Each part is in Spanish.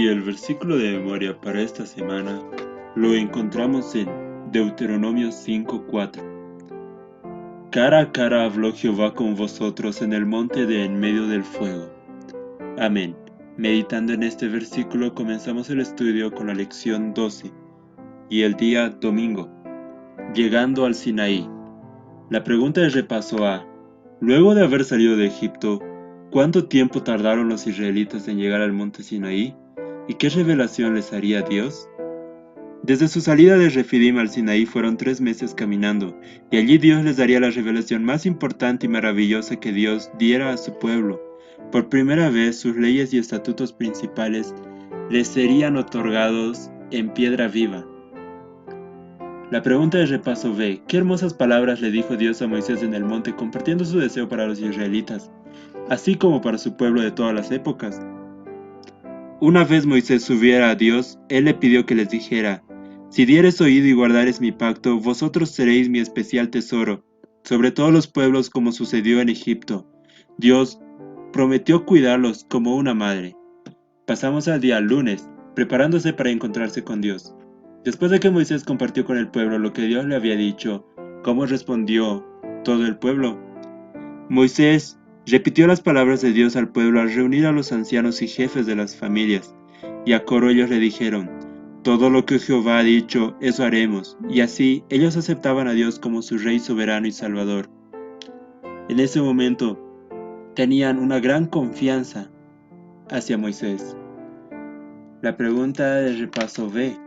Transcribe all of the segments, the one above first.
Y el versículo de memoria para esta semana lo encontramos en Deuteronomio 5:4. Cara a cara habló Jehová con vosotros en el monte de en medio del fuego. Amén. Meditando en este versículo comenzamos el estudio con la lección 12 y el día domingo, llegando al Sinaí. La pregunta de repaso a: luego de haber salido de Egipto, ¿cuánto tiempo tardaron los israelitas en llegar al monte Sinaí? ¿Y qué revelación les haría Dios? Desde su salida de Refidim al Sinaí fueron 3 meses caminando, y allí Dios les daría la revelación más importante y maravillosa que Dios diera a su pueblo. Por primera vez sus leyes y estatutos principales les serían otorgados en piedra viva. La pregunta de repaso B: ¿qué hermosas palabras le dijo Dios a Moisés en el monte compartiendo su deseo para los israelitas, así como para su pueblo de todas las épocas? Una vez Moisés subiera a Dios, él le pidió que les dijera: si dieres oído y guardares mi pacto, vosotros seréis mi especial tesoro, sobre todos los pueblos como sucedió en Egipto. Dios prometió cuidarlos como una madre. Pasamos al día lunes, preparándose para encontrarse con Dios. Después de que Moisés compartió con el pueblo lo que Dios le había dicho, ¿cómo respondió todo el pueblo? Moisés repitió las palabras de Dios al pueblo al reunir a los ancianos y jefes de las familias, y a coro ellos le dijeron: todo lo que Jehová ha dicho, eso haremos, y así ellos aceptaban a Dios como su Rey soberano y Salvador. En ese momento, tenían una gran confianza hacia Moisés. La pregunta de repaso B: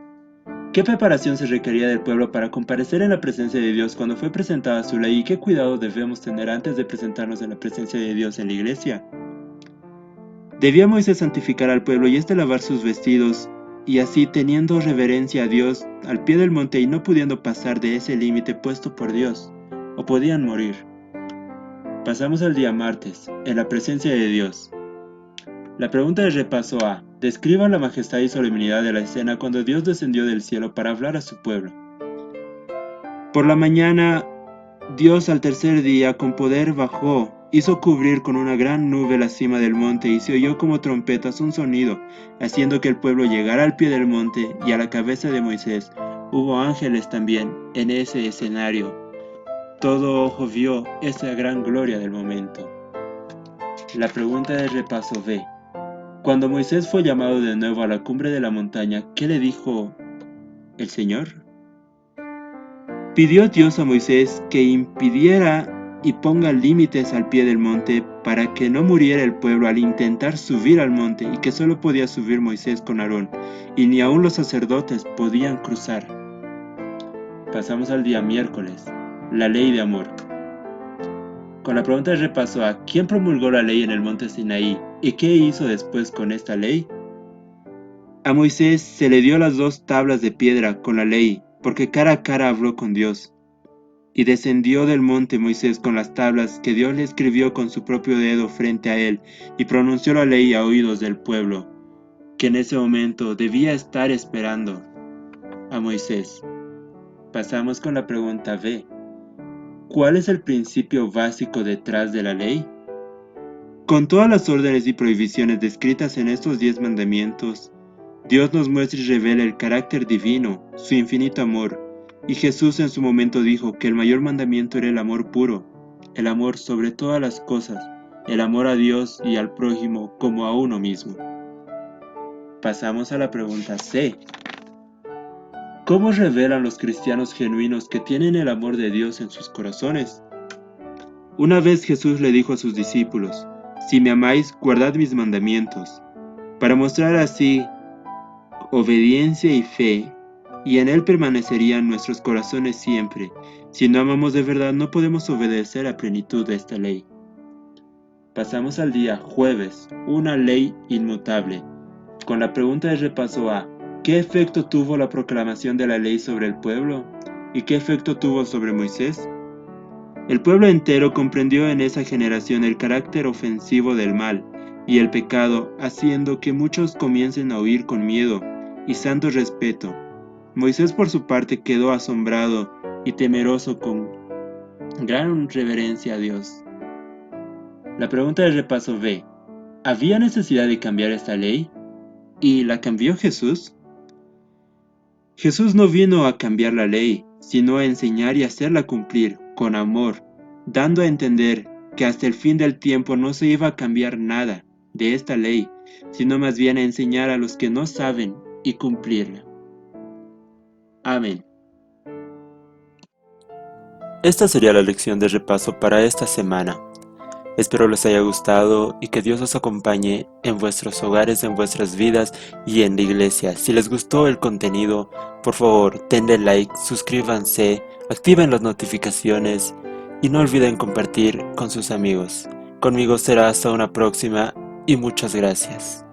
¿qué preparación se requería del pueblo para comparecer en la presencia de Dios cuando fue presentada su ley? ¿Y qué cuidado debemos tener antes de presentarnos en la presencia de Dios en la iglesia? Debía Moisés santificar al pueblo y lavar sus vestidos, y así, teniendo reverencia a Dios al pie del monte y no pudiendo pasar de ese límite puesto por Dios, o podían morir. Pasamos al día martes, en la presencia de Dios. La pregunta de repaso A: describan la majestad y solemnidad de la escena cuando Dios descendió del cielo para hablar a su pueblo. Por la mañana, Dios al tercer día con poder bajó, hizo cubrir con una gran nube la cima del monte y se oyó como trompetas un sonido, haciendo que el pueblo llegara al pie del monte y a la cabeza de Moisés. Hubo ángeles también en ese escenario. Todo ojo vio esa gran gloria del momento. La pregunta de repaso B: cuando Moisés fue llamado de nuevo a la cumbre de la montaña, ¿qué le dijo el Señor? Pidió Dios a Moisés que impidiera y ponga límites al pie del monte para que no muriera el pueblo al intentar subir al monte, y que solo podía subir Moisés con Aarón, y ni aun los sacerdotes podían cruzar. Pasamos al día miércoles, la ley de amor. Con la pregunta de repaso a: ¿quién promulgó la ley en el monte Sinaí? ¿Y qué hizo después con esta ley? A Moisés se le dio las 2 tablas de piedra con la ley, porque cara a cara habló con Dios. Y descendió del monte Moisés con las tablas que Dios le escribió con su propio dedo frente a él, y pronunció la ley a oídos del pueblo, que en ese momento debía estar esperando a Moisés. Pasamos con la pregunta B: ¿cuál es el principio básico detrás de la ley? Con todas las órdenes y prohibiciones descritas en estos 10 mandamientos, Dios nos muestra y revela el carácter divino, su infinito amor, y Jesús en su momento dijo que el mayor mandamiento era el amor puro, el amor sobre todas las cosas, el amor a Dios y al prójimo como a uno mismo. Pasamos a la pregunta C: ¿cómo revelan los cristianos genuinos que tienen el amor de Dios en sus corazones? Una vez Jesús le dijo a sus discípulos: si me amáis, guardad mis mandamientos, para mostrar así obediencia y fe, y en él permanecerían nuestros corazones siempre. Si no amamos de verdad, no podemos obedecer a plenitud de esta ley. Pasamos al día jueves, una ley inmutable, con la pregunta de repaso a: ¿qué efecto tuvo la proclamación de la ley sobre el pueblo? ¿Y qué efecto tuvo sobre Moisés? El pueblo entero comprendió en esa generación el carácter ofensivo del mal y el pecado, haciendo que muchos comiencen a huir con miedo y santo respeto. Moisés por su parte quedó asombrado y temeroso con gran reverencia a Dios. La pregunta de repaso B: ¿había necesidad de cambiar esta ley? ¿Y la cambió Jesús? Jesús no vino a cambiar la ley, sino a enseñar y hacerla cumplir con amor, dando a entender que hasta el fin del tiempo no se iba a cambiar nada de esta ley, sino más bien a enseñar a los que no saben y cumplirla. Amén. Esta sería la lección de repaso para esta semana. Espero les haya gustado y que Dios os acompañe en vuestros hogares, en vuestras vidas y en la iglesia. Si les gustó el contenido, por favor, denle like, suscríbanse, activen las notificaciones y no olviden compartir con sus amigos. Conmigo será hasta una próxima y muchas gracias.